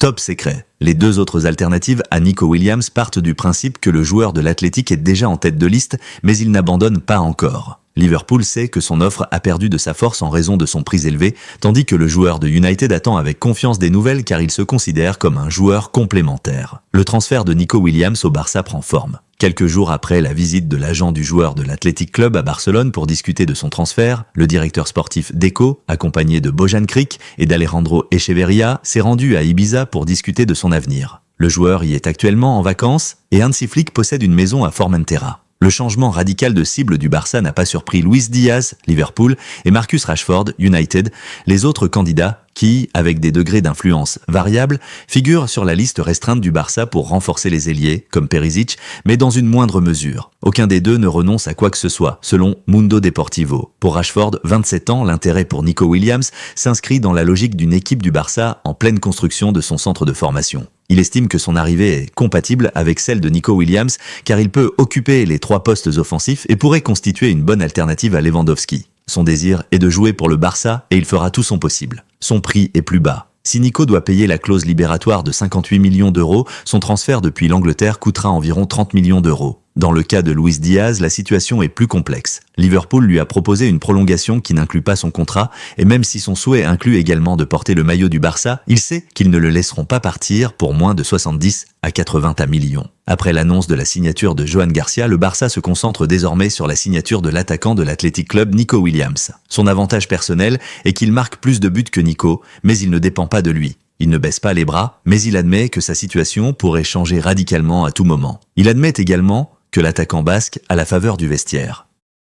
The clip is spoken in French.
Top secret. Les deux autres alternatives à Nico Williams partent du principe que le joueur de l'Athletic est déjà en tête de liste, mais il n'abandonne pas encore. Liverpool sait que son offre a perdu de sa force en raison de son prix élevé, tandis que le joueur de United attend avec confiance des nouvelles car il se considère comme un joueur complémentaire. Le transfert de Nico Williams au Barça prend forme. Quelques jours après la visite de l'agent du joueur de l'Athletic Club à Barcelone pour discuter de son transfert, le directeur sportif Deco, accompagné de Bojan Krić et d'Alejandro Echeverría, s'est rendu à Ibiza pour discuter de son avenir. Le joueur y est actuellement en vacances et Hansi Flick possède une maison à Formentera. Le changement radical de cible du Barça n'a pas surpris Luis Diaz, Liverpool, et Marcus Rashford, United, les autres candidats qui, avec des degrés d'influence variables, figurent sur la liste restreinte du Barça pour renforcer les ailiers, comme Perisic, mais dans une moindre mesure. Aucun des deux ne renonce à quoi que ce soit, selon Mundo Deportivo. Pour Rashford, 27 ans, l'intérêt pour Nico Williams s'inscrit dans la logique d'une équipe du Barça en pleine construction de son centre de formation. Il estime que son arrivée est compatible avec celle de Nico Williams car il peut occuper les 3 postes offensifs et pourrait constituer une bonne alternative à Lewandowski. Son désir est de jouer pour le Barça et il fera tout son possible. Son prix est plus bas. Si Nico doit payer la clause libératoire de 58 millions d'euros, son transfert depuis l'Angleterre coûtera environ 30 millions d'euros. Dans le cas de Luis Diaz, la situation est plus complexe. Liverpool lui a proposé une prolongation qui n'inclut pas son contrat, et même si son souhait inclut également de porter le maillot du Barça, il sait qu'ils ne le laisseront pas partir pour moins de 70 à 80 millions. Après l'annonce de la signature de Joan Garcia, le Barça se concentre désormais sur la signature de l'attaquant de l'Athletic Club Nico Williams. Son avantage personnel est qu'il marque plus de buts que Nico, mais il ne dépend pas de lui. Il ne baisse pas les bras, mais il admet que sa situation pourrait changer radicalement à tout moment. Il admet également que l'attaquant basque a la faveur du vestiaire.